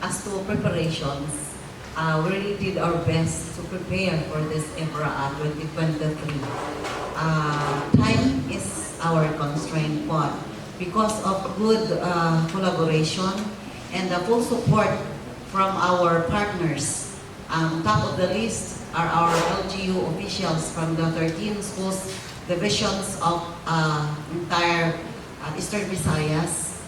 as to preparations, we really did our best to prepare for this Evraa 2023. Time is our constraint, but because of good collaboration and the full support from our partners, top of the list are our LGU officials from the 13 schools divisions of entire Eastern Visayas,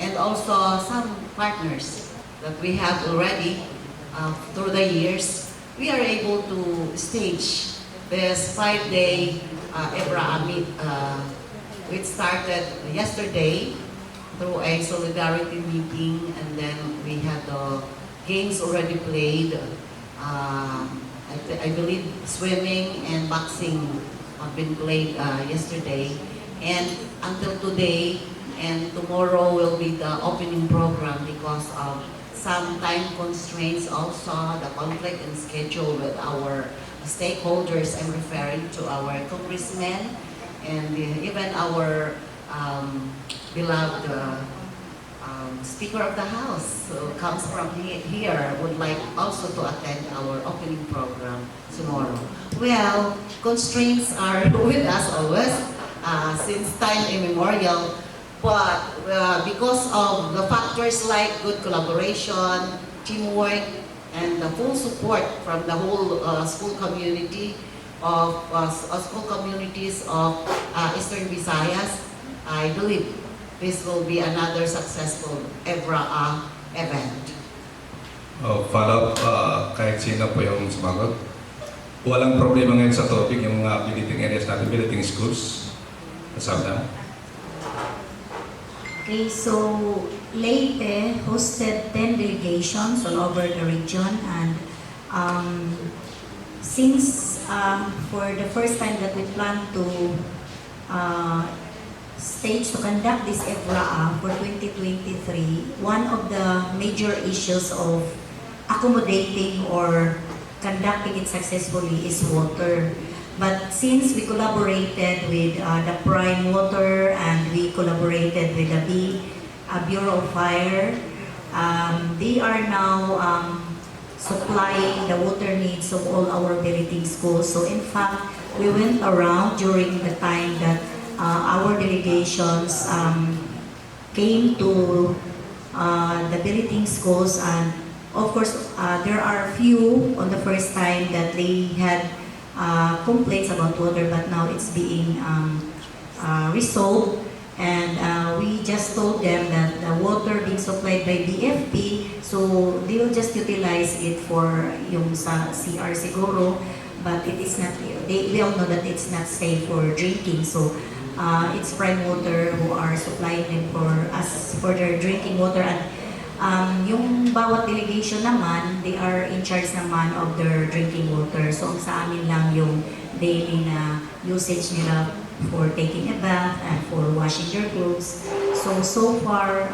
and also some partners that we have already through the years. We are able to stage this 5-day Evraa meet, which started yesterday through a solidarity meeting, and then we had the games already played. I believe swimming and boxing have been played yesterday, and until today and tomorrow will be the opening program because of some time constraints, also the conflict in schedule with our stakeholders. I'm referring to our congressmen and even our beloved Speaker of the House, who comes from here, would like also to attend our opening program tomorrow. Well, constraints are with us always since time immemorial, but because of the factors like good collaboration, teamwork, and the full support from the whole school community of school communities of Eastern Visayas, I believe this will be another successful Evraa event. Follow up, kahit sino po yung sumagot. Walang problema ngayon sa topic yung mga billeting areas natin, billeting schools. Kasama na. Okay, so Leyte hosted 10 delegations all over the region, and since for the first time that we plan to stage to conduct this Evraa for 2023, one of the major issues of accommodating or conducting it successfully is water. But since we collaborated with the Prime Water and we collaborated with the Bureau of Fire, they are now supplying the water needs of all our billeting schools. So in fact, we went around during the time that our delegations came to the billeting schools, and of course there are few on the first time that they had complaints about water, but now it's being resolved, and we just told them that the water being supplied by BFP, so they will just utilize it for yung sa CR siguro, but it is not, they all know that it's not safe for drinking, so it's Prime Water who are supplying them for us for their drinking water. And yung bawat delegation naman, they are in charge naman of their drinking water. So sa amin lang yung daily na usage nila for taking a bath and for washing their clothes. So far,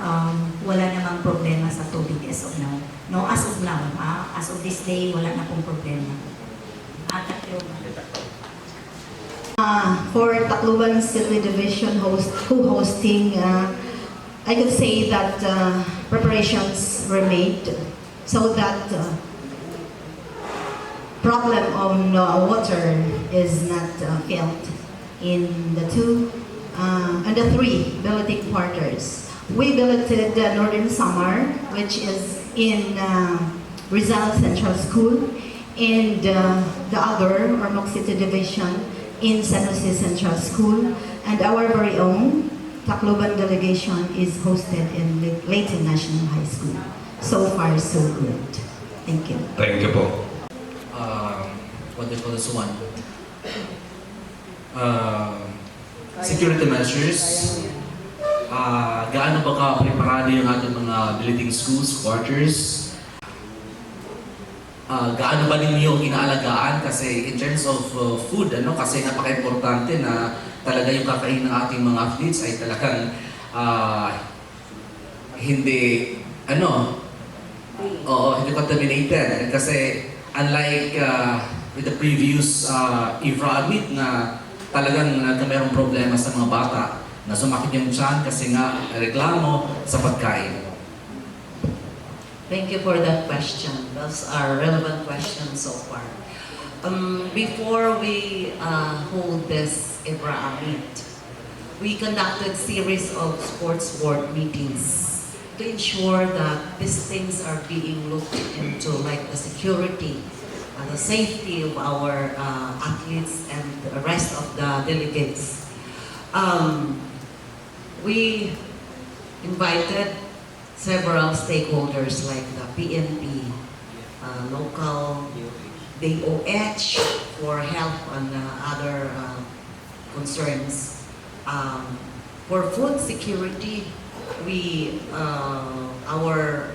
wala namang problema sa tubig as of now. No, as of now, as of this day, wala na pong problema. For Tacloban City Division hosting, I could say that preparations were made so that problem on water is not felt in the two and the three billeting quarters. We billeted Northern Samar, which is in Rizal Central School, and the other, Ormoc City Division, in San Jose Central School, and our very own Tacloban delegation is hosted in Leyte National High School. So far, so good. Thank you. Thank you po. What do you call this one? Security measures. Gaano ba ka-preparado yung ating mga billeting schools, quarters? Gaano ba ninyo inaalagaan? Kasi in terms of food, kasi napaka-importante na talaga yung kakain ng ating mga athletes ay talagang hindi hindi contaminated. Kasi unlike with the previous Evraa meet na talagang mayroong problema sa mga bata na sumakit yung tiyan kasi nga reklamo sa pagkain. Thank you for that question. Those are relevant questions so far. Before we hold this Evraa meet, we conducted series of sports board meetings to ensure that these things are being looked into, like the security, the safety of our athletes and the rest of the delegates. We invited several stakeholders like the PNP, local DOH for help on other concerns. For food security, we our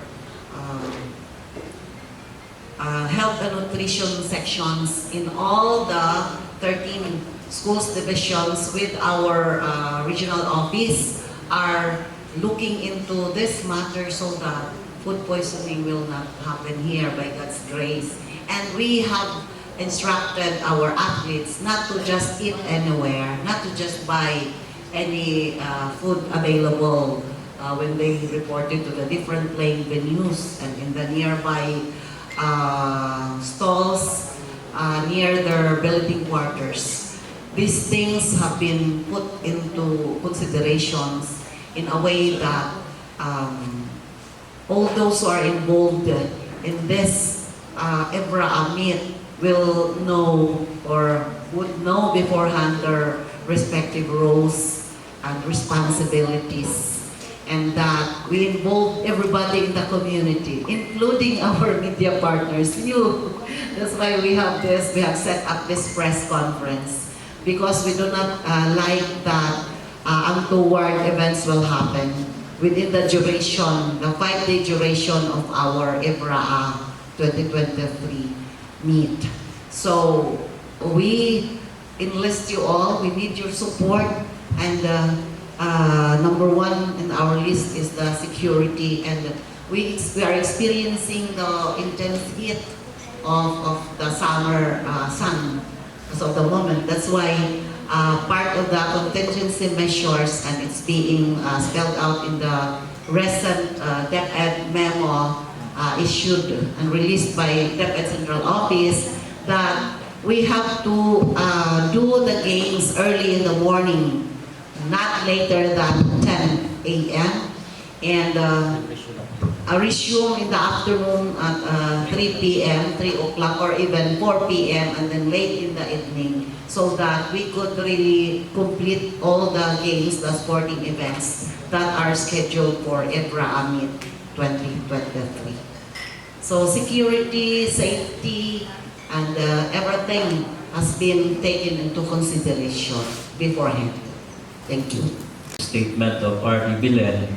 health and nutrition sections in all the 13 schools divisions with our regional office are looking into this matter so that food poisoning will not happen here by God's grace. And we have instructed our athletes not to just eat anywhere, not to just buy any food available when they reported to the different playing venues and in the nearby stalls near their billeting quarters. These things have been put into considerations in a way that all those who are involved in this Evraa meet will know or would know beforehand their respective roles and responsibilities, and that we involve everybody in the community, including our media partners, you. That's why we have set up this press conference, because we do not like that untoward events will happen within the duration, the 5-day duration of our Evraa 2023 meet. So we enlist you all. We need your support, and number one in our list is the security, and we are experiencing the intense heat of the summer sun as of the moment. That's why part of the contingency measures, and it's being spelled out in the recent DepEd memo issued and released by DepEd Central Office, that we have to do the games early in the morning, not later than 10 a.m. and resume in the afternoon at 3 p.m., 3 o'clock, or even 4 p.m. and then late in the evening, so that we could really complete all the games, the sporting events that are scheduled for Evraa Meet 2023. So security, safety, and everything has been taken into consideration beforehand. Thank you. Statement of RD Bilen,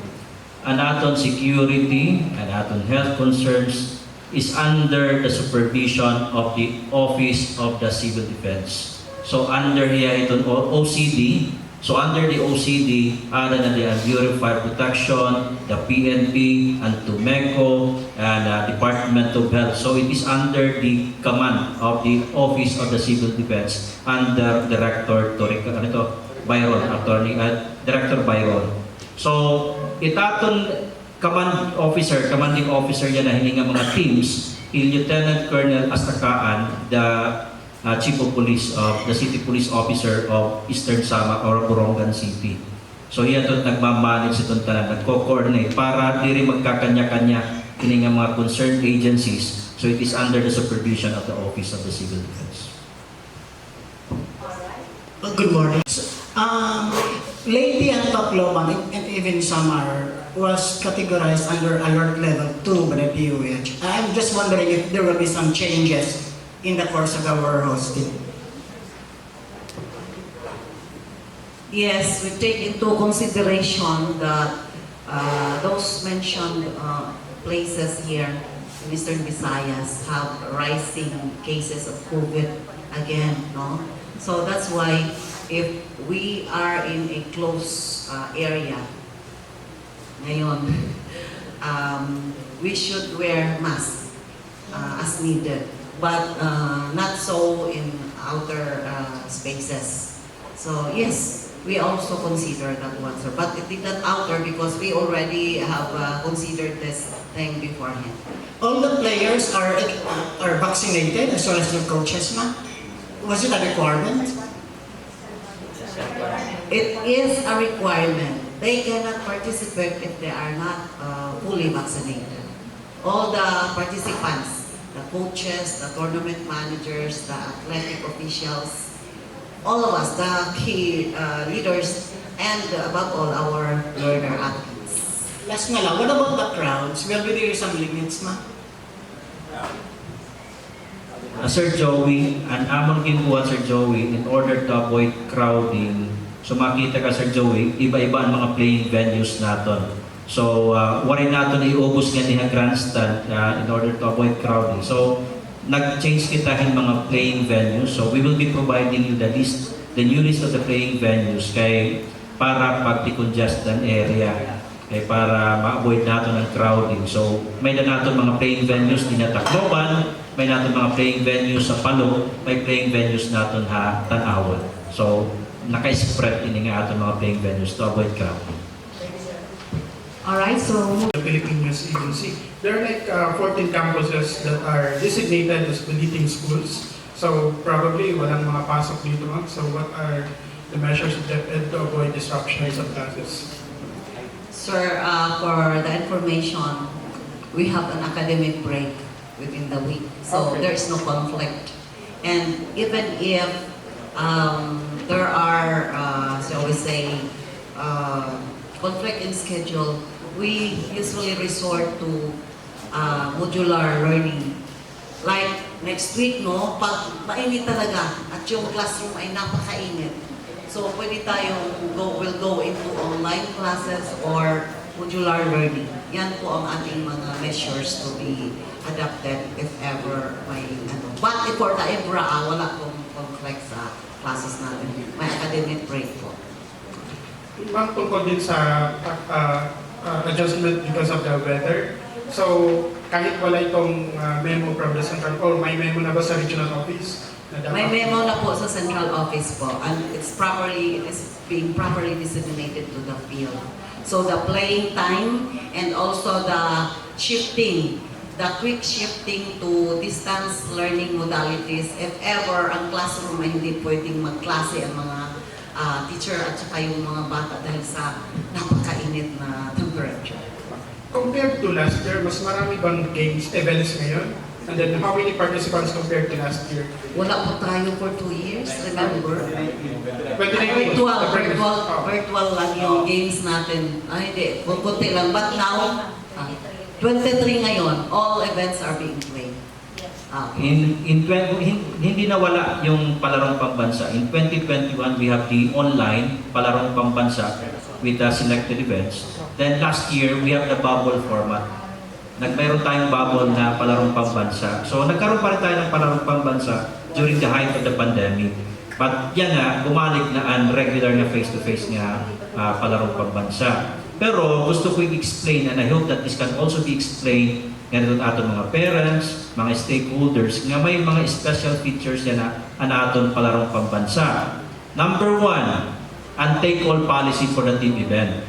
an aton security and aton health concerns is under the supervision of the Office of the Civil Defense. So under here iton OCD, so under the OCD, other than the Bureau of Fire Protection, the PNP, and TUMECO, and Department of Health. So it is under the command of the Office of the Civil Defense under Director Byron, Director Byron. So itaton commanding officer yan na hininga mga teams, Lieutenant Colonel Astakaan, the Chief of Police of the City Police Officer of Eastern Samar or Borongan City. So yan ito nagmamanage itong tanan, nagko-coordinate para di rin magkakanya-kanya kining mga concerned agencies. So it is under the supervision of the Office of the Civil Defense. Good morning. Lately, ang Tacloban and even Samar was categorized under alert level 2 by the DOH. I'm just wondering if there will be some changes in the course of our hosting. Yes, we take into consideration that those mentioned places here in Eastern Visayas have rising cases of COVID again, no? So that's why if we are in a close area ngayon, we should wear masks as needed, but not so in outer spaces. So yes, we also consider that one, sir. But it did not outer because we already have considered this thing beforehand. All the players are vaccinated as well as the coaches, ma'am? Was it a requirement? It is a requirement. They cannot participate if they are not fully vaccinated. All the participants, the coaches, the tournament managers, the athletic officials, all of us, the key leaders, and above all, our learner athletes. Last nga lang, what about the crowds? Will be there some limits, ma'am? Sir Joey, ang among ginbuhat, Sir Joey, in order to avoid crowding, so makita ka, Sir Joey, iba-iba ang mga playing venues natin. So, warin natin iubos nga niya grandstand in order to avoid crowding. So, nag-change kita ng mga playing venues. So, we will be providing you the new list of the playing venues kay para pag-decongest ang area. Kay para ma-avoid natin ang crowding. So, may na natin mga playing venues din na Tacloban, may natin mga playing venues sa Palo, may playing venues natin ha Tanawan. So, naka-spread ini nga ating mga playing venues to avoid crowding. Alright, so The Philippine News Agency. There are like 14 campuses that are designated as bulletin schools. So probably walang mga pasok dito, ma'am. So what are the measures of DepEd to avoid disruptions of classes? Sir, for the information, we have an academic break within the week. So Okay. there is no conflict. And even if there are, shall we say, conflict in schedule, we usually resort to modular learning. Like next week, no, pag mainit talaga at yung classroom ay napakainit. So pwede tayong will go into online classes or modular learning. Yan po ang ating mga measures to be adapted if ever may ano. But for the Evraa, wala pong conflict sa classes natin. May academic break po. Ma'am, tungkol din sa adjustment because of the weather. So, kahit wala itong memo from the central, or may memo na ba sa regional office? Na May memo na po sa central office po, and it is being properly disseminated to the field. So the playing time and also the shifting, the quick shifting to distance learning modalities, if ever ang classroom ay hindi pwedeng magklase ang mga teacher at saka yung mga bata dahil sa napakainit na temperature. Compared to last year, mas marami bang events ngayon? And then how many participants compared to last year? Wala po tayo for 2 years, remember? Virtual. Virtual lang yung games natin. Hindi, kunti lang. But now, 23 ngayon, all events are being played. Hindi nawala yung palarong pambansa. In 2021, we have the online palarong pambansa with the selected events. Then last year, we have the bubble format. Mayroon tayong bubble na palarong pambansa. So nagkaroon pa rin tayo ng palarong pambansa during the height of the pandemic. But yan nga, bumalik na ang regular na face-to-face nga palarong pambansa. Pero gusto ko i-explain, and I hope that this can also be explained ganito aton mga parents, mga stakeholders, nga may mga special features yan na aton palarong pambansa. Number 1, ang take-all policy for the team event.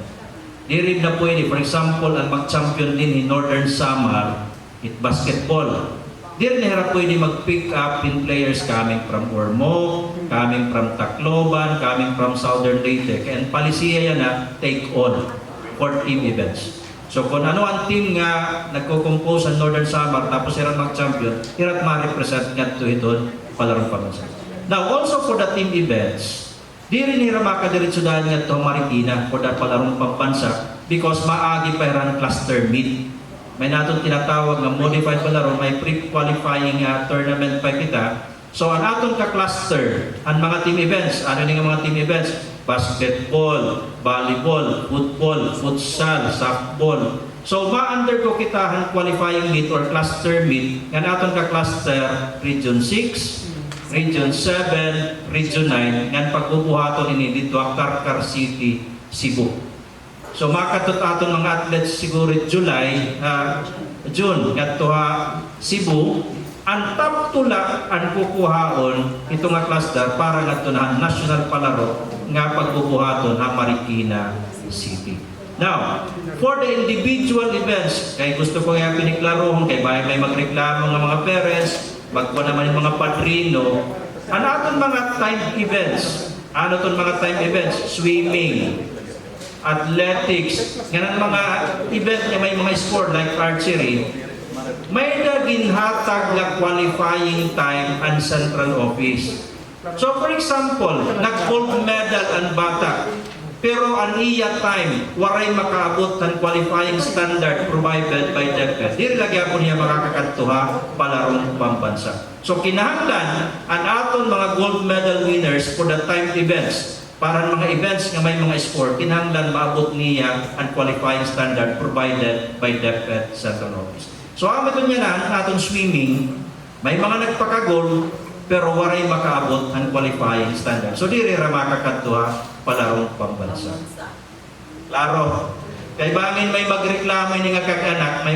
Di rin na pwede, for example, ang mag-champion din in Northern Samar, basketball. Di rin na pwede mag-pick up in players coming from Ormoc, coming from Tacloban, coming from Southern Leyte. And policy yan na take-all for team events. So kung ano ang team nga nagko-compose ang Northern Samar tapos sirat mag-champion, sirat ma-represent nga ito palarong pambansa. Now, also for the team events, di rin hira makadiretso dahil nga ito Marikina for the palarong pambansa because maagi pa rin cluster meet. May natong tinatawag na modified palaro, may pre-qualifying tournament pa kita. So ang atong ka-cluster, ang mga team events, ano nga mga team events? Basketball, volleyball, football, futsal, softball. So ma-undergo kita ang qualifying meet or cluster meet, ang atong ka-cluster, Region 6, Region 7, Region 9, nga pagbubuhaton ini dito ang Carcar City, Cebu. So makatot aton mga athletes siguro June ngadto Cebu, ang top tula ang kukuhaon ito nga cluster para ngadto na national palaro nga pagbubuhaton ang Marikina City. Now, for the individual events, kay gusto ko nga piniklarohon, kay may magreklamo ng mga parents, magkuha naman yung mga padrino, ano itong mga time events? Ano itong mga time events? Swimming, athletics, ganun mga event na may mga sport like archery, may naginhatag na qualifying time ang central office. So for example, nag-gold medal ang bata, pero ang iya time, waray makaabot ng qualifying standard provided by DepEd. Dili lagyan po niya makakakantuha palarong pambansa. So kinahanglan ang aton mga gold medal winners for the time events, para mga events nga may mga sport, kinahanglan maabot niya ang qualifying standard provided by DepEd Central Office. So amin niya na ang aton swimming, may mga nagpaka-gold, pero waray makaabot ang qualifying standard. So di rin makakakantuha palarong pambansa. Klaro. Kay bangin may magreklamo ni nga kag-anak, may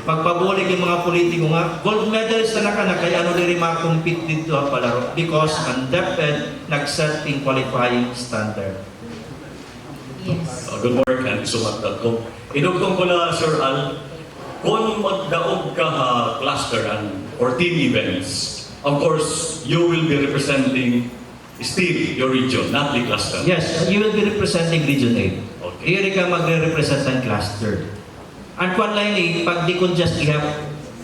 magpabulig yung mga politiko nga, gold medalist na nakanak, kaya ano rin makompete dito ang palaro because ang DepEd nag-set in qualifying standard. Yes. Good work and sumat.com. Inugtong ko na, Sir Al, kung magdaog ka cluster or team events, of course, you will be representing still your region, not the cluster. Yes, you will be representing Region 8. Okay. Hindi ka magre-represent ng cluster. Ang kwan line pag di ko just ihap,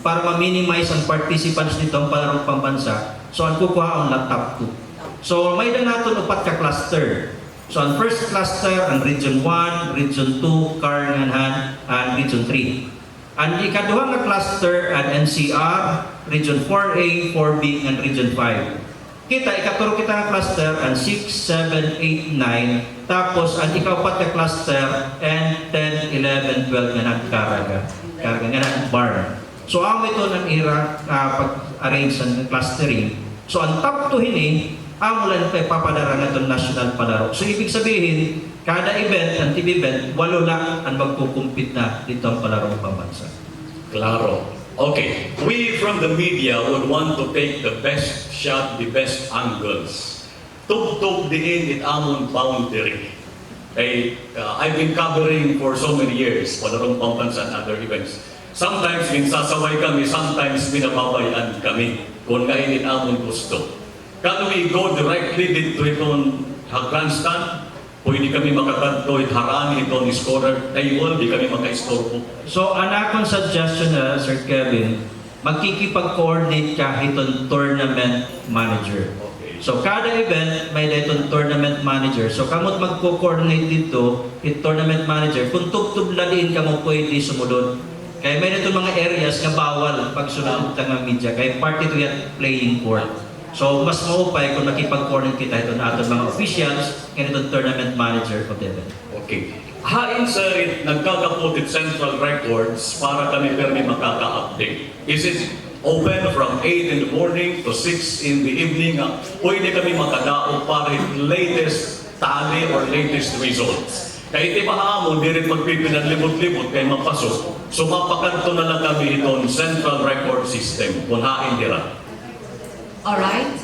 para ma-minimize ang participants nito ang palarong pambansa, so ang kukuha ang top 2. So may na natin upat ka cluster. So ang first cluster, ang Region 1, Region 2, Karangahan, and Region 3. Ang ikaduhang nga cluster, ang NCR, Region 4A, 4B, and Region 5. Ikaturo kita nga cluster, ang 6, 7, 8, 9. Tapos, ang ikaupat na cluster, and 10, 11, 12 nga nagkaraga. Karga nga ng bar. So, ang ito ng pag-arrange ng clustering. So, ang top 2 hini, ang mula pa ipapadara na itong national palaro. So, ibig sabihin, kada event, ang team event, 8 lang ang magkukumpit na dito ang palarong pambansa. Claro. Okay, we from the media would want to take the best shot, the best angles. Tug-tug diin it amon boundary. I've been covering for so many years palarong pambansa and other events. Sometimes minsasaway kami, sometimes binababayaan kami kung kainit amon gusto. Can we go directly dito itong grandstand? Pwede kami makakanto at harani itong scorer table, di kami maka-istorbo. So, ang akong suggestion na, Sir Kevin, magkikipag-coordinate ka itong tournament manager. Okay. So, kada event, may itong tournament manager. So, kamot magko-coordinate dito, itong tournament manager, kung tugtub-lalin ka mo pwede sumunod. Kaya may itong mga areas na bawal pag sunod ng media. Kaya part ito yan playing court. So, mas maupay kung nakipag-coordinate kita ito na ating mga officials and itong tournament manager of the event. Okay. Hain sa nagkakaputit central records para kami permi makaka-update. Is it open from 8 in the morning to 6 in the evening? Pwede kami makadao para latest tally or latest results. Kahit ipahamon, di rin magpipinaglimot-limot kay mapasok. So mapakanto na lang kami itong central record system kung hain dira. Alright?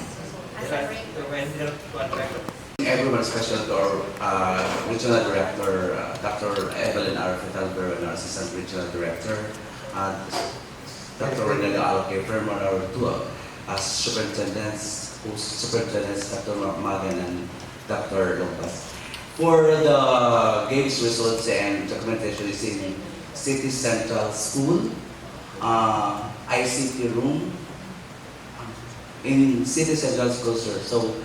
Everyone's question to our Regional Director, Dr. Evelyn R. Fitalber, and our Assistant Regional Director, Dr. Renega Alcafer, and our two superintendents, Dr. Magan and Dr. Lopez. For the games results and documentation is in City Central School, ICT room, in City Central School, sir. So,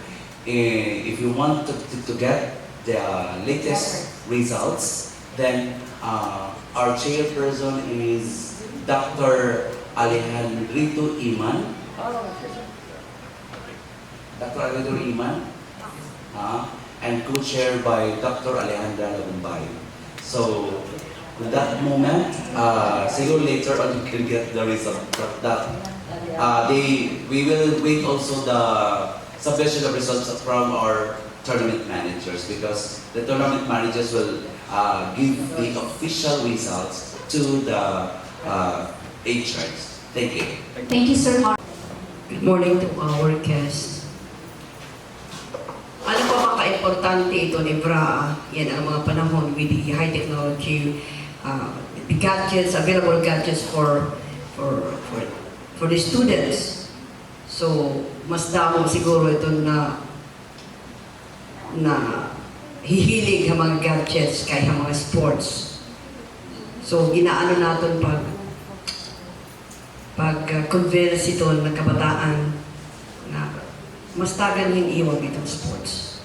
if you want to get the latest results, then our chairperson is Dr. Alejandrito Iman. Dr. Alejandro Iman, and co-chaired by Dr. Alejandra Lagumbay. So, with that moment, see you later on, you can get the result. We will wait also the submission of results from our tournament managers, because the tournament managers will give the official results to the HRs. Thank you. Thank you, Sir Har. Good morning to our guests. Ano pa ba importante ito ni Evraa. Yan ang mga panahon with the high technology, the gadgets, available gadgets for the students. So, mas damo siguro ito na hihilig ang mga gadgets kaya mga sports. So, ginaano natin pag-convince ito ng kabataan na mas tagan yung iwag itong sports.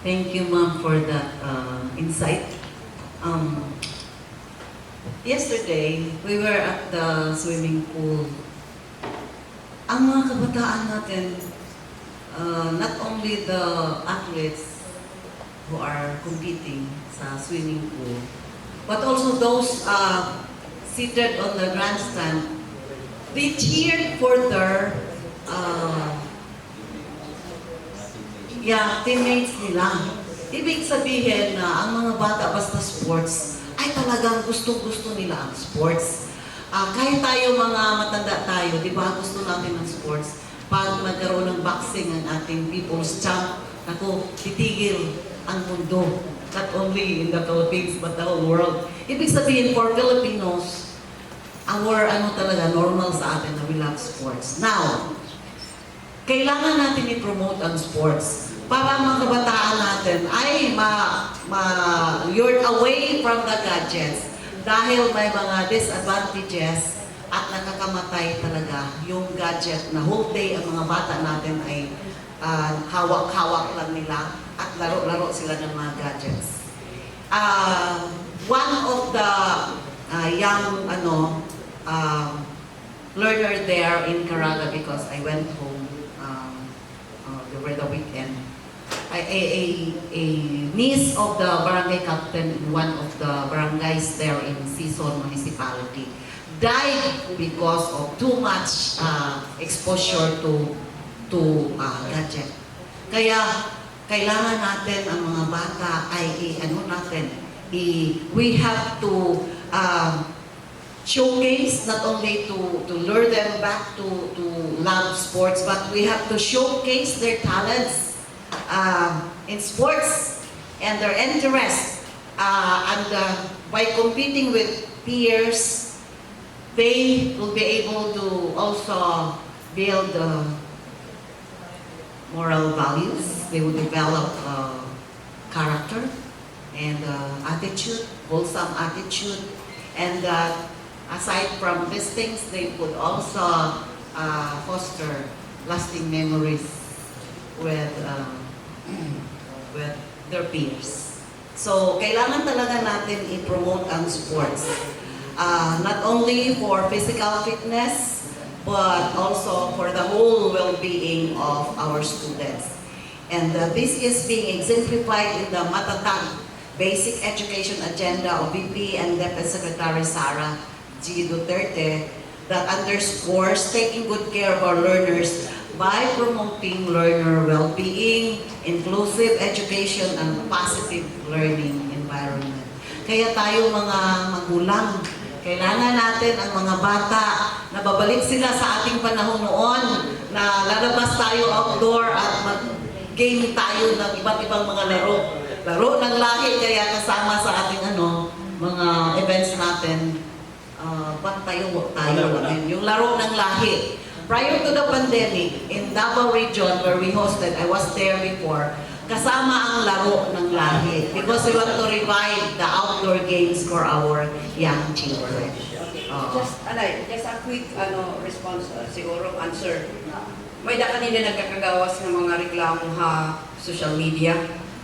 Thank you, ma'am, for that insight. Yesterday, we were at the swimming pool. Ang mga kabataan natin, not only the athletes who are competing sa swimming pool, but also those seated on the grandstand, they cheered for their teammates nila. Ibig sabihin na ang mga bata basta sports, ay talagang gustong-gusto nila ang sports. Kahit tayo mga matanda tayo, di ba, gusto natin ng sports. Pag magkaroon ng boxing ang ating people's champ, ako, titigil ang mundo. Not only in the Philippines, but the whole world. Ibig sabihin, for Filipinos, our talaga, normal sa atin na we love sports. Now, kailangan natin i-promote ang sports para mga kabataan natin ay lured away from the gadgets dahil may mga disadvantages at nakakamatay talaga yung gadget na whole day ang mga bata natin ay hawak-hawak lang nila at laro-laro sila ng mga gadgets. One of the young learner there in Caraga, because I went home over the weekend, a niece of the barangay captain in one of the barangays there in Sison municipality died because of too much exposure to gadget. Kaya kailangan natin ang mga bata ay we have to showcase, not only to lure them back to love sports, but we have to showcase their talents in sports and their interests. And by competing with peers, they will be able to also build moral values. They will develop character and attitude, wholesome attitude. And aside from these things, they could also foster lasting memories with their peers. So, kailangan talaga natin i-promote ang sports. Not only for physical fitness, but also for the whole well-being of our students. And this is being exemplified in the Matatag Basic Education Agenda of VP and Deputy Secretary Sara G. Duterte that underscores taking good care of our learners by promoting learner well-being, inclusive education, and positive learning environment. Kaya tayo mga magulang, kailangan natin ang mga bata na babalik sila sa ating panahon noon na lalabas tayo outdoor at mag-game tayo ng iba't ibang mga laro. Laro ng lahi, kaya kasama sa ating mga events natin, tayo, yung laro ng lahi. Prior to the pandemic, in Davao region where we hosted, I was there before, kasama ang laro ng lahi because we want to revive the outdoor games for our young children. Just a quick response, siguro answer. May da kanina nagkakagawas ng mga reklamo social media.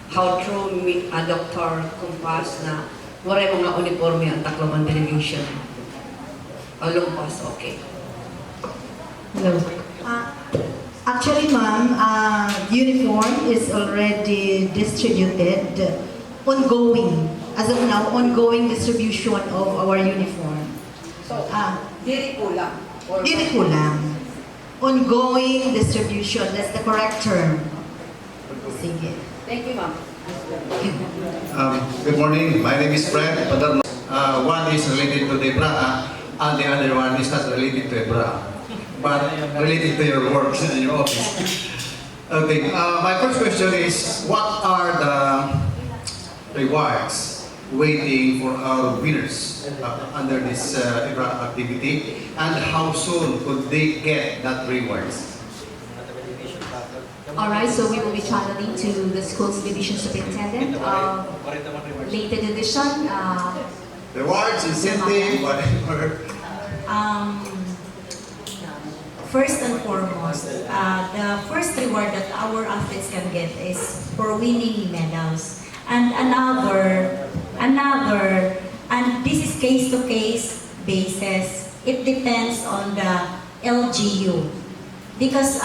How true Dr. Kumpas na wala mga uniforme ang Tacloban Television. Lumpas, okay. Hello. Actually, ma'am, uniform is already distributed, ongoing. As of now, ongoing distribution of our uniform. So, dili kulang. Dili kulang. Ongoing distribution, that's the correct term. Sige. Thank you, ma'am. Good morning. My name is Fred. One is related to the Evraa, and the other one is not related to Evraa. but related to your work in your office. Okay, my first question is, what are the rewards waiting for our winners under this Evraa activity, and how soon could they get that rewards? Alright, so we will be channeling to the school's division superintendent. Later division. Rewards, incentive, whatever. First and foremost, the first reward that our athletes can get is for winning medals. And and this is case-to-case basis. It depends on the LGU. Because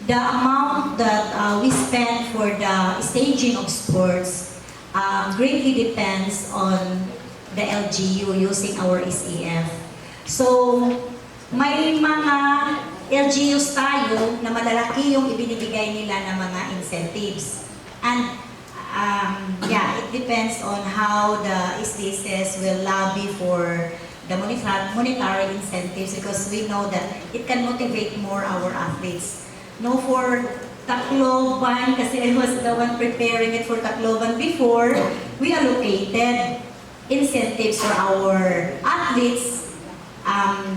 the amount that we spend for the staging of sports greatly depends on the LGU using our SEF. So, may mga LGUs tayo na malalaki yung ibinibigay nila ng mga incentives. And yeah, it depends on how the SDSS will lobby for the monetary incentives, because we know that it can motivate more our athletes. No, for Tacloban, kasi I was the one preparing it for Tacloban before, we allocated incentives for our athletes.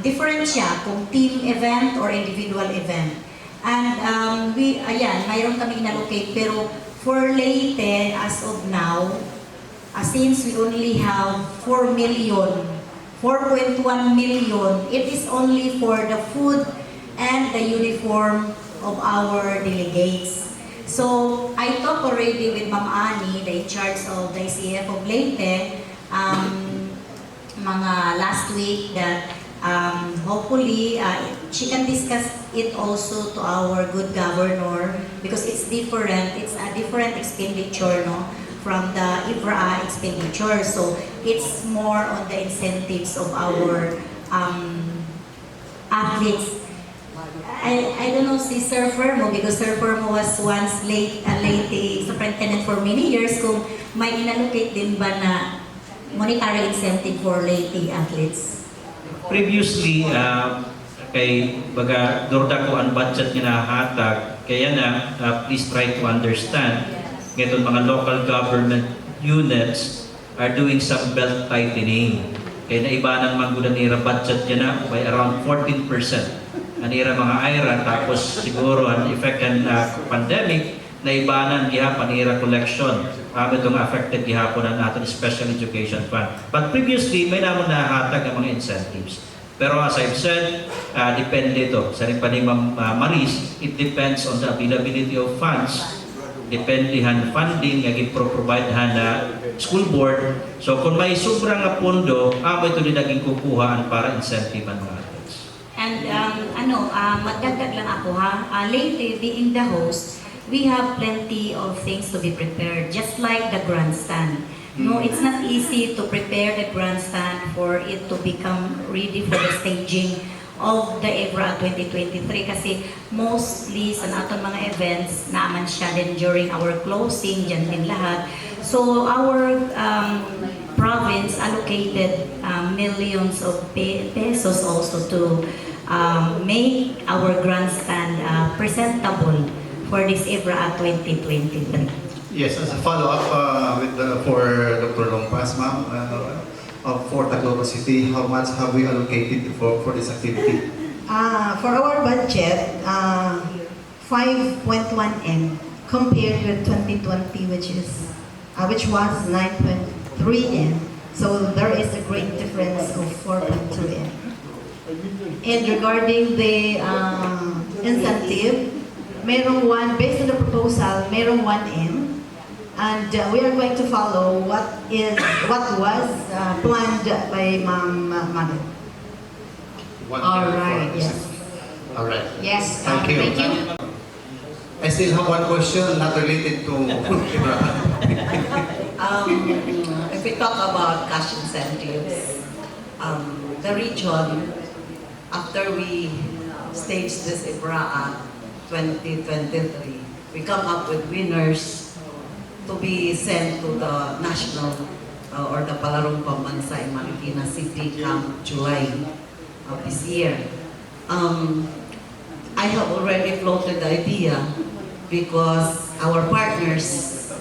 Different siya kung team event or individual event. And mayroon kami inallocate, pero for Leyte, as of now, since we only have 4.1 million, it is only for the food and the uniform of our delegates. So, I talked already with Ma'am Ani, the in charge of the ICF of Leyte, mga last week, that hopefully she can discuss it also to our good governor, because it's different. It's a different expenditure, no, from the Evraa expenditure. So it's more on the incentives of our athletes. I don't know si Sir Fermo, because Sir Fermo was once late superintendent for many years, kung may inallocate din ba na monetary incentive for Leyte athletes. Previously, kay baga durda ko ang budget nga nahatag, kaya na please try to understand ngayon mga local government units are doing some belt tightening. Kaya naibanan man gud nira budget niya na by around 14%. Anira mga IRA, tapos siguro ang effect ng pandemic, naibanan gihapon nira collection. Itong affected gihapon ang ating special education fund. But previously, may naman nahatag ang mga incentives. Pero as I've said, depende ito. Sa rin pa ni Maris, it depends on the availability of funds. Depende han funding nga gipro-provide na school board. So kung may sobrang pondo, ito din naging kukuhaan para incentive ang mga athletes. And magdagdag lang ako ha. Leyte, being the host, we have plenty of things to be prepared, just like the grandstand. No, it's not easy to prepare the grandstand for it to become ready for the staging of the Evraa 2023, kasi mostly sa natong mga events naman siya din during our closing, dyan din lahat. So our province allocated millions of pesos also to make our grandstand presentable for this Evraa 2023. Yes, as a follow-up for Dr. Longpas, ma'am, for Tacloban City, how much have we allocated for this activity? For our budget, 5.1 M compared with 2020, which was 9.3 M. So there is a great difference of 4.2 M. And regarding the incentive, merong one, based on the proposal, merong 1 M. And we are going to follow what was planned by Ma'am Manet. All right. Yes. All right. Yes. Thank you. I still have one question not related to Evraa. If we talk about cash incentives, the region, after we staged this Evraa 2023, we come up with winners to be sent to the national or the Palarong Pambansa in Marikina City come July of this year. I have already floated the idea because our partners,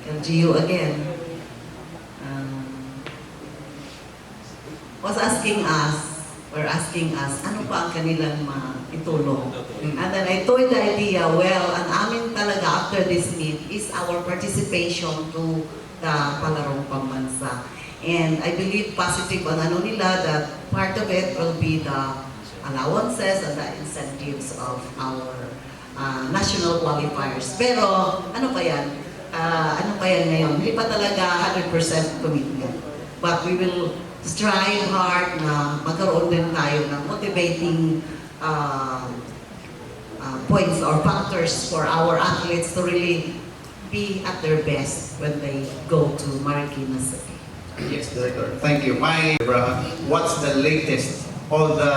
LGU again, were asking us, ano pa ang kanilang itulong? And then I told the idea, well, ang amin talaga after this meet is our participation to the Palarong Pambansa. And I believe positive on ano nila that part of it will be the allowances and the incentives of our national qualifiers. Pero ano pa yan? Ano pa yan ngayon? Hindi pa talaga 100% commitment. But we will strive hard na magkaroon din tayo ng motivating points or factors for our athletes to really be at their best when they go to Marikina City. Yes, Director. Thank you. Evraa, what's the latest on the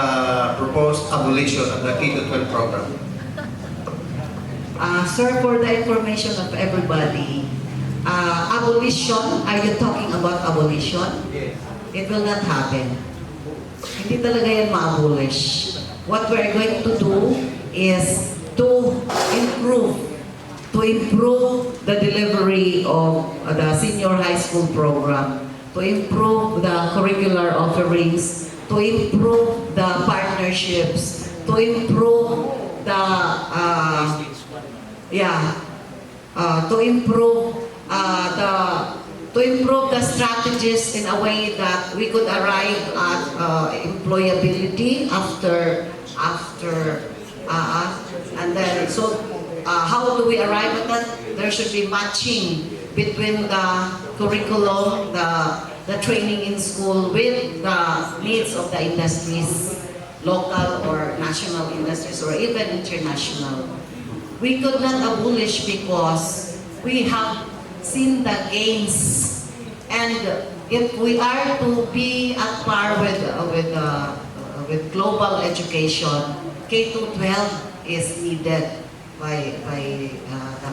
proposed abolition of the K-12 program? Sir, for the information of everybody, abolition, are you talking about abolition? Yes. It will not happen. Hindi talaga yan ma-abolish. What we're going to do is to improve the delivery of the senior high school program, to improve the curricular offerings, to improve the partnerships, to improve the to improve the strategies in a way that we could arrive at employability after and then so how do we arrive at that? There should be matching between the curriculum, the training in school with the needs of the industries, local or national industries or even international. We could not abolish because we have seen the gains, and if we are to be at par with global education, K-12 is needed by the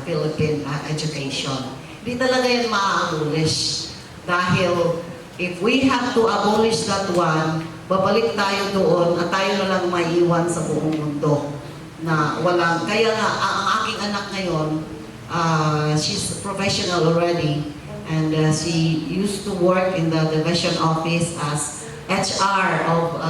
Philippine education. Hindi talaga yan ma-abolish dahil if we have to abolish that one, babalik tayo doon at tayo na lang maiiwan sa buong mundo na walang, kaya nga ang aking anak ngayon, she's professional already, and she used to work in the division office as HR of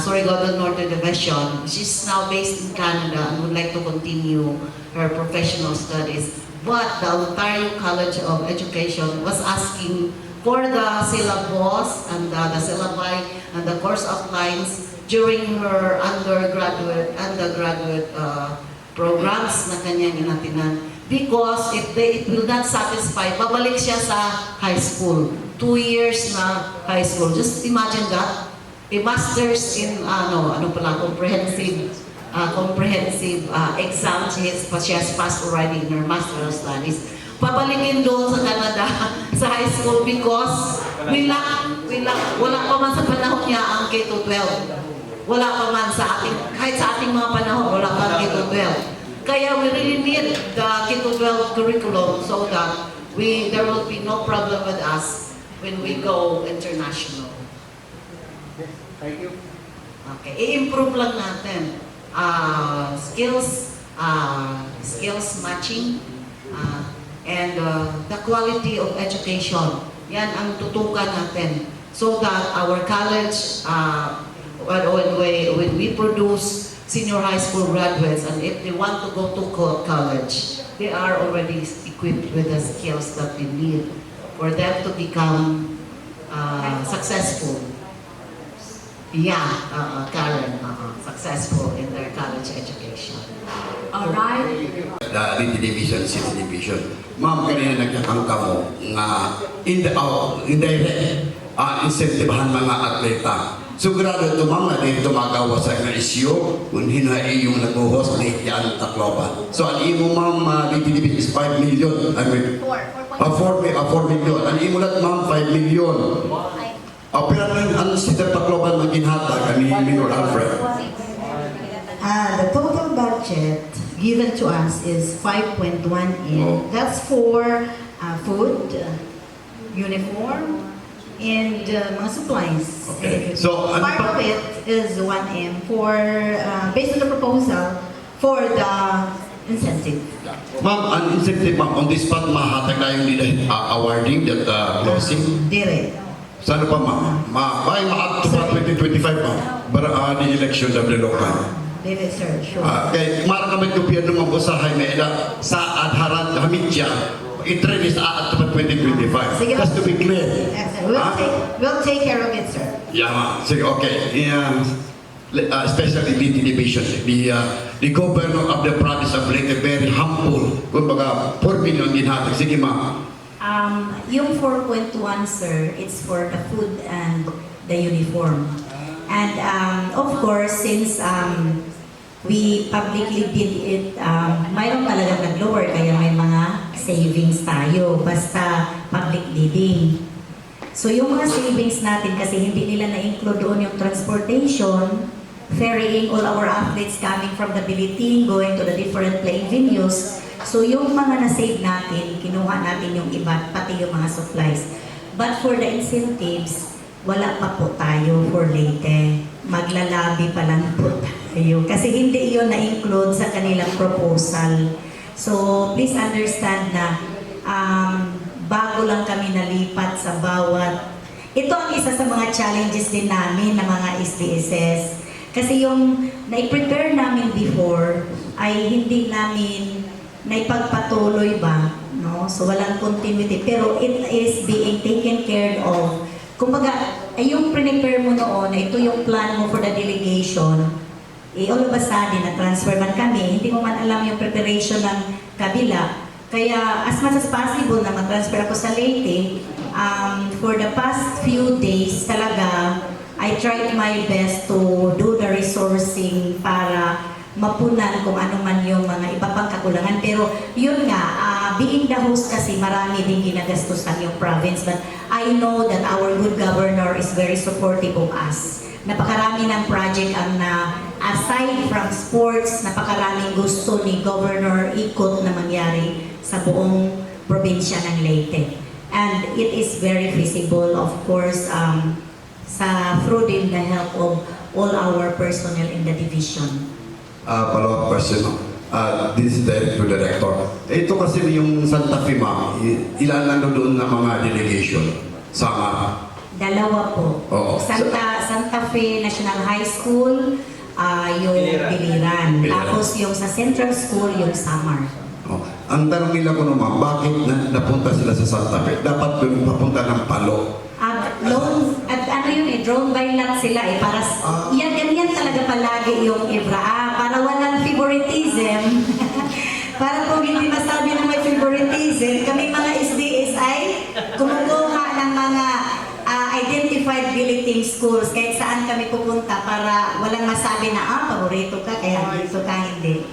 Surigao Norte Division. She's now based in Canada and would like to continue her professional studies. But the Ontario College of Education was asking for the syllabus and the syllabi and the course outlines during her undergraduate programs na kanyang inatinan. Because if it will not satisfy, babalik siya sa high school. 2 years na high school. Just imagine that. A master's in comprehensive exam. She has passed already in her master's studies. Pabalikin doon sa Canada sa high school because wala pa man sa panahon niya ang K-12. Wala pa man sa ating, kahit sa ating mga panahon, wala pa ang K-12. Kaya we really need the K-12 curriculum so that there will be no problem with us when we go international. Thank you. Okay, i-improve lang natin. Skills matching, and the quality of education. Yan ang tutukan natin so that our college, when we produce senior high school graduates, and if they want to go to college, they are already equipped with the skills that we need for them to become successful. Karen, successful in their college education. Alright. The division, city division. Ma'am, kanina nagkakangka mo nga indirect insentibahan mga atleta. So grado ito ma'am na dito magawa sa nga isyo kung hinahay yung nag-host na yan Tacloban. So ang imo ma'am, the division is 5 million. I mean, 4 million. Ang imo lahat ma'am, 5 million. Pero ang City Tacloban maginhata kami Minor Alfred. The total budget given to us is 5.1 in. That's for food, uniform, and mga supplies. Okay. So, ano Part pa- of it is 1M for, based on the proposal, for the incentive. Ma'am, an incentive ma'am, on this spot, mahatag na yung awarding that closing. Dire. Sana pa ma'am? May ma-up to 2025 ma'am, para the election of the local. Dire, sir, sure. Kay mara kami gobyerno mga usahay na ila sa adharan hamid siya, i-release at 2025. Sige. Just to be clear. Yes, sir. We'll take care of it, sir. Yeah, ma'am. Sige, okay. Especially Leyte Division, the governor of the province of Leyte, very humble. Kumbaga, 4 million din hatag. Sige, ma'am. Yung 4.1, sir, it's for the food and the uniform. And of course, since we publicly did it, mayroon talagang nag-lower, kaya may mga savings tayo, basta public bidding. So yung mga savings natin, kasi hindi nila na-include doon yung transportation, ferrying all our athletes coming from the billeting, going to the different playing venues. So yung mga na-save natin, kinuha natin yung iba, pati yung mga supplies. But for the incentives, wala pa po tayo for Leyte. Maglalabi pa lang po tayo. Kasi hindi yun na-include sa kanilang proposal. So please understand na bago lang kami nalipat sa bawat. Ito ang isa sa mga challenges din namin ng mga SDSS. Kasi yung na-prepare namin before ay hindi namin naipagpatuloy ba, no? So walang continuity, pero it is being taken care of. Kumbaga, ay yung prepare mo noon, ito yung plan mo for the delegation, all of a sudden, na-transfer man kami, hindi mo man alam yung preparation ng kabila. Kaya as much as possible na ma-transfer ako sa Leyte, for the past few days talaga, I tried my best to do the resourcing para mapunan kung ano man yung mga iba pang kakulangan. Pero yun nga, being the host kasi marami din ginagastusan yung province. But I know that our good governor is very supportive of us. Napakarami ng project ang aside from sports, napakaraming gusto ni Governor Ikot na mangyari sa buong probinsya ng Leyte. And it is very visible, of course, through the help of all our personnel in the division. Follow-up question. This is direct to the director. Ito kasi yung Santa Fe, ma'am, ilan lang doon na mga delegation? Sama? Dalawa po. Oo. Santa Fe National High School, yung Biliran. Tapos yung sa Central School, yung Samar. Oh. Ang tanong nila ko naman, bakit napunta sila sa Santa Fe? Dapat doon papunta ng Palo. Drone by lot sila eh. Para, ganyan talaga palagi yung Evraa. Para walang favoritism. Para kung hindi masabi na may favoritism, kami mga SDS ay kumukuha ng mga identified billeting schools kahit saan kami pupunta para walang masabi na, paborito ka, kaya dito ka, hindi.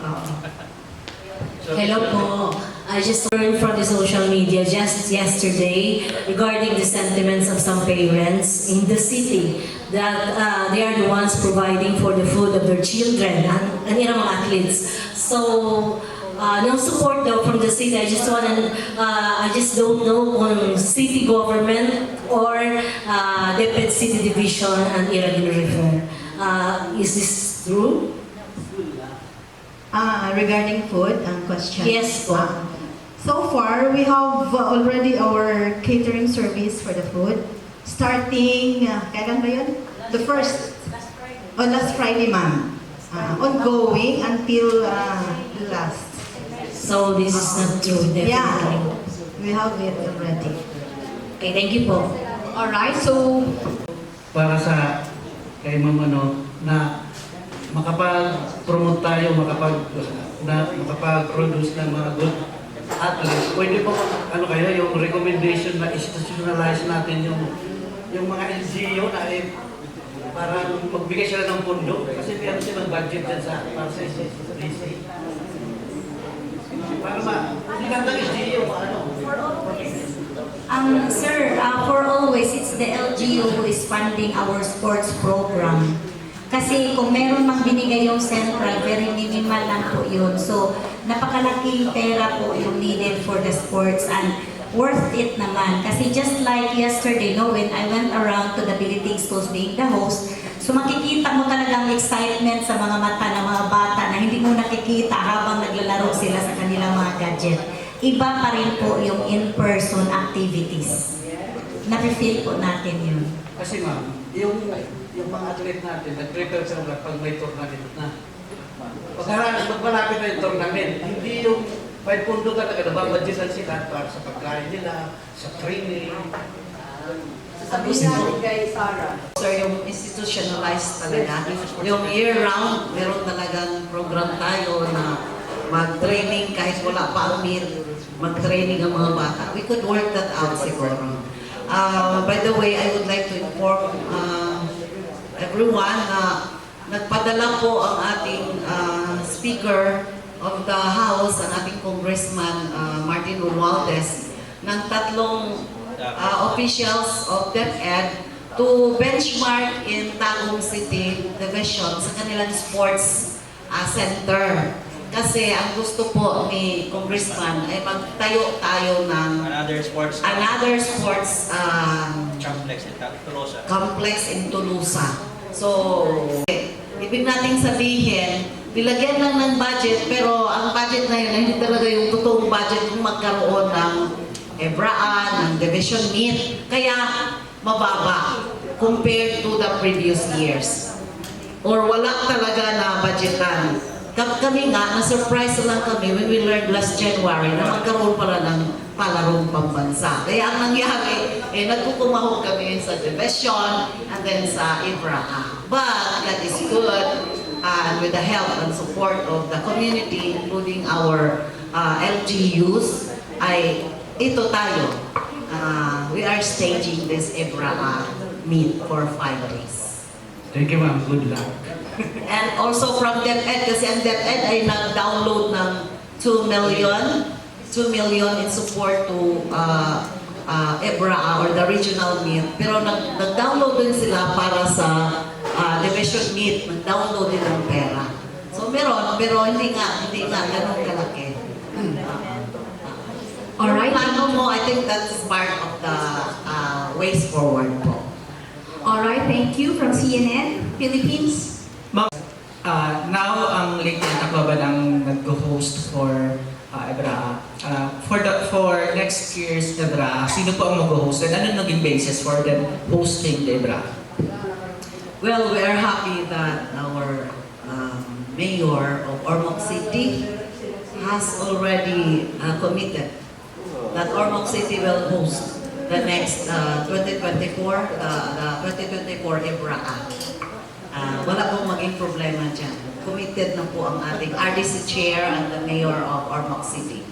Hello po. I just learned from the social media just yesterday regarding the sentiments of some parents in the city that they are the ones providing for the food of their children and ilang mga athletes. So, no support though from the city. I just don't know on city government or Deped City Division and Iragin Refer. Is this true? Regarding food, question. Yes po. So far, we have already our catering service for the food. Starting, kailan ba yun? The first, last Friday, ma'am. Ongoing until last. So this is not true, definitely. Yeah, we have it already. Okay, thank you po. Alright, so para sa kay Ma'am na makapag-promote tayo, makapag-produce ng mga good athletes, pwede po kayo yung recommendation na institutionalize natin yung mga LGU na para magbigay sila ng pondo kasi meron silang budget dyan para sa SDC. Para hindi lang LGU, Sir, for always, it's the LGU who is funding our sports program. Kasi kung meron mang binigay yung central, very minimal lang po yun. So, napakalaking pera po yung needed for the sports. And worth it naman. Kasi just like yesterday, no, when I went around to the billeting schools being the host, so makikita mo talagang excitement sa mga mata ng mga bata na hindi mo nakikita habang naglalaro sila sa kanilang mga gadget. Iba pa rin po yung in-person activities. Nafe-feel po natin yun. Kasi ma'am, yung mga athlete natin, nag-prepare sila pag may tournament na. Pag malapit na yung tournament, hindi yung may pundo talaga, nababadjisan sila para sa pagkain nila, sa training. Sabihin natin kay Sarah. Sir, yung institutionalized talaga. Yung year-round, meron talagang program tayo na mag-training kahit wala pa ang meal, mag-training ang mga bata. We could work that out siguro. By the way, I would like to inform everyone na nagpadala po ang ating Speaker of the House, ang ating Congressman Martin Romualdez, ng 3 officials of DepEd to benchmark in Tagum City Division sa kanilang sports center. Kasi ang gusto po ni Congressman ay magtayo tayo ng another sports complex in Tolosa. So, ibig nating sabihin, nilagyan lang ng budget, pero ang budget na yun hindi talaga yung totoong budget kung magkaroon ng Evraa, ng division meet. Kaya mababa compared to the previous years. Or wala talaga na budgetan. Kami nga, na-surprise lang kami when we learned last January na magkaroon pala ng palarong pambansa. Kaya ang nangyari, nagkukumahog kami sa division and then sa Evraa. But that is good, and with the help and support of the community, including our LGUs, ay ito tayo. We are staging this Evraa meet for 5 days. Thank you ma'am, good luck. And also from DepEd, kasi ang DepEd ay nag-download ng 2 million in support to Evraa or the regional meet. Pero nag-download din sila para sa division meet, nag-download din ng pera. So meron, pero hindi nga ganun kalaki. Alright. Plano mo, I think that's part of the ways forward po. Alright, thank you. From CNN, Philippines. Now, ang Lake Tacloban ang nag-host for Evraa. For next year's Evraa, sino po ang mag-host? And ano naging basis for them hosting the Evraa? Well, we are happy that our mayor of Ormoc City has already committed that Ormoc City will host the next 2024 Evraa. Wala pong maging problema dyan. Committed na po ang ating RDC Chair and the Mayor of Ormoc City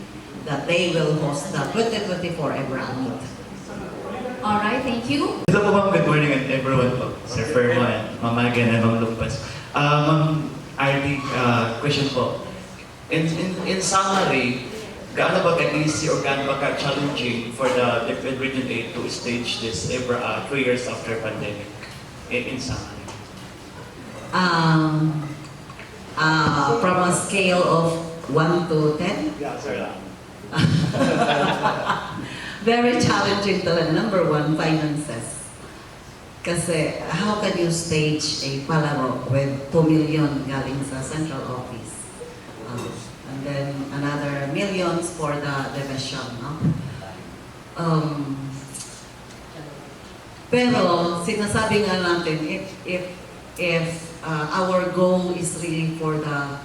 that they will host the 2024 Evraa meet. Alright, thank you. Hello po ma'am, good morning and everyone po. Sir Fermo and Ma'am Agan and Ma'am Lumpas. Ma'am RD, question po. In summary, gaano ba ka-easy or gaano ba ka-challenging for the DepEd Region 8 to stage this Evraa 2 years after pandemic? In summary. From a scale of 1 to 10? Yeah, sir. Very challenging talaga. Number 1, finances. Kasi how can you stage a palaro with 2 million galing sa central office? And then another millions for the division. No? Pero sinasabi nga natin, if our goal is really for the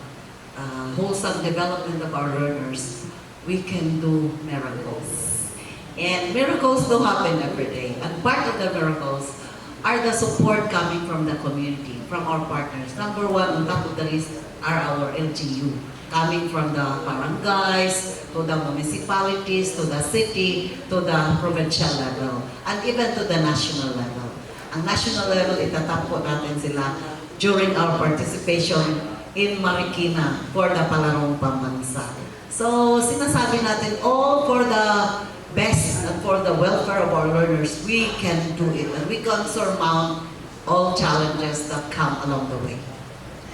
wholesome development of our learners, we can do miracles. And miracles do happen every day. And part of the miracles are the support coming from the community, from our partners. Number 1 on top of the list are our LGU, coming from the barangays, to the municipalities, to the city, to the provincial level, and even to the national level. Ang national level, itatap po natin sila during our participation in Marikina for the Palarong Pambansa. So, sinasabi natin, all for the best and for the welfare of our learners, we can do it. And we can surmount all challenges that come along the way.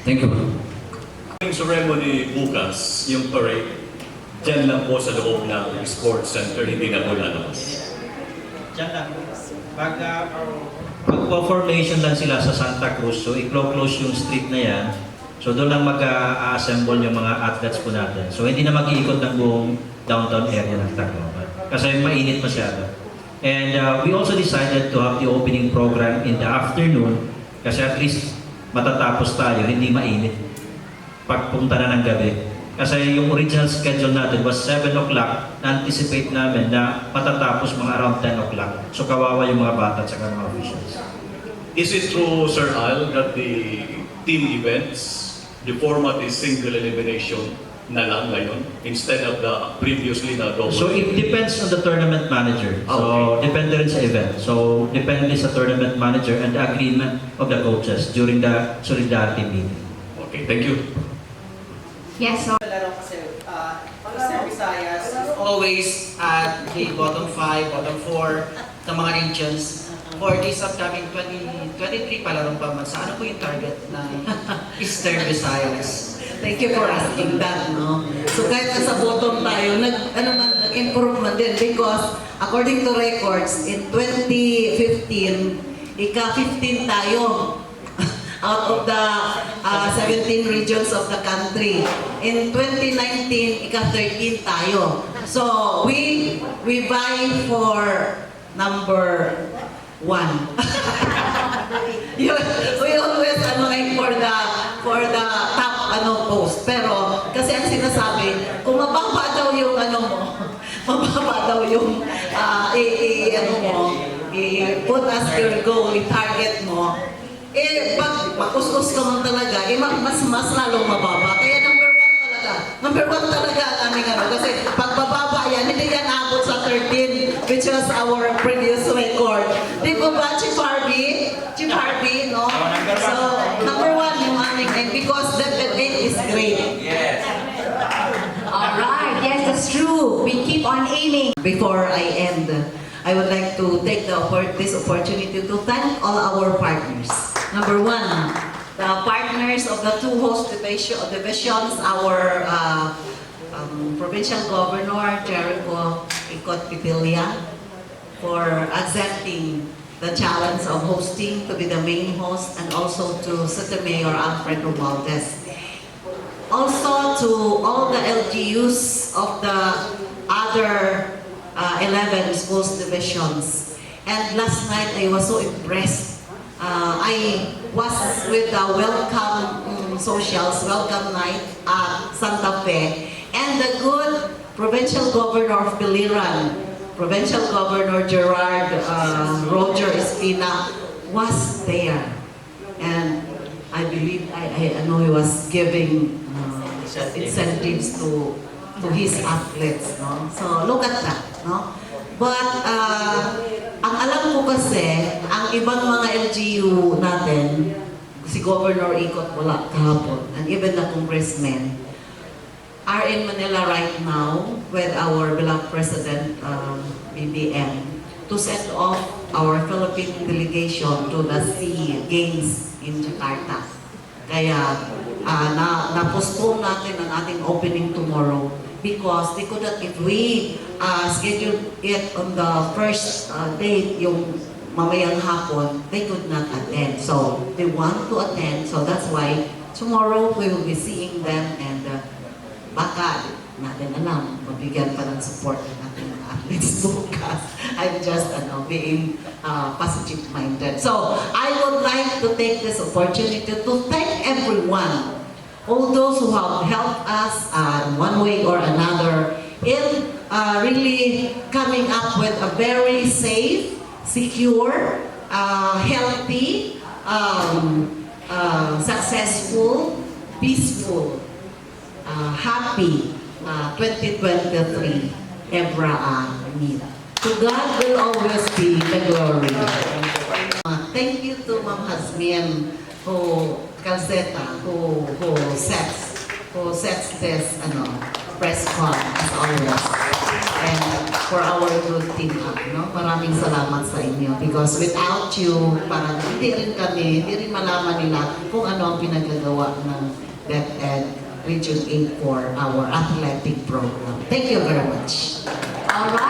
Thank you. Yung ceremony bukas, yung parade, dyan lang po sa loob ng sports center, hindi na po lalabas. Diyan lang. Magpo-formation lang sila sa Santa Cruz, so i-close yung street na yan. So doon lang mag-assemble yung mga athletes po natin. So hindi na mag-iikot ng buong downtown area ng Tacloban. Kasi mainit masyado. And we also decided to have the opening program in the afternoon kasi at least matatapos tayo, hindi mainit pagpunta na ng gabi. Kasi yung original schedule natin was 7 o'clock, na-anticipate namin na matatapos mga around 10 o'clock. So kawawa yung mga bata at saka mga officials. Is it true, Sir Al, that the team events, the format is single elimination na lang ngayon instead of the previously na double? So it depends on the tournament manager. So depende rin sa event. So depende sa tournament manager and the agreement of the coaches during the solidarity meeting. Okay, thank you. Yes, so Laro kasi Western Visayas is always at the bottom 5, bottom 4 ng mga regions. For this upcoming 2023 palarong pambansa, ano po yung target ng Eastern Visayas? Thank you for asking that, no? So kahit nasa bottom tayo, nag-improvement din because according to records, in 2015, ika-15 tayo out of the 17 regions of the country. In 2019, ika-13 tayo. So we vie for number 1. We always aim for the top post. Pero kasi ang sinasabi, kung mababa daw yung mababa daw yung put as your goal, i-target mo, pag makuskus ka man talaga, mas lalong mababa. Kaya number 1 talaga ang aming kasi pag bababa yan, hindi yan abot sa 13, which was our previous record. Di ba ba, Chief Harvey? Chief Harvey, no? So, number 1 yung aming aim because that 8 is great. Yes. alright, yes, that's true. We keep on aiming. Before I end, I would like to take this opportunity to thank all our partners. Number 1, the partners of the 2 host divisions, our provincial governor, Jericho Ikot Pipilia, for accepting the challenge of hosting to be the main host, and also to City Mayor Alfred Romualdez. Also to all the LGUs of the other 11 schools divisions. And last night I was so impressed. I was with the welcome socials, welcome night at Santa Fe, and the good provincial governor of Biliran, Provincial Governor Gerard Roger Espina was there. And I believe, I know he was giving incentives to his athletes, no? So look at that, no? But ang alam ko kasi, ang ibang mga LGU natin, si Governor Ikot wala kahapon, and even the congressmen, are in Manila right now with our beloved President BBM to set off our Philippine delegation to the SEA Games in Jakarta. Kaya na-postpone natin ang ating opening tomorrow because they could not, if we schedule it on the first date, yung mamayang hapon, they could not attend. So they want to attend, so that's why tomorrow we will be seeing them, and baka natin alam, mabigyan pa ng support ng ating mga athletes bukas. I'm just being positive-minded. So, I would like to take this opportunity to thank everyone, all those who have helped us in one way or another in really coming up with a very safe, secure, healthy, successful, peaceful, happy 2023 Evraa meet. To God will always be the glory. Thank you to Ma'am Hasmin Calzeta who sets this Prescon as always, and for our good team up, no? Maraming salamat sa inyo because without you, parang hindi rin malaman nila kung ano ang pinagagawa ng DepEd Region 8 for our athletic program. Thank you very much. All right.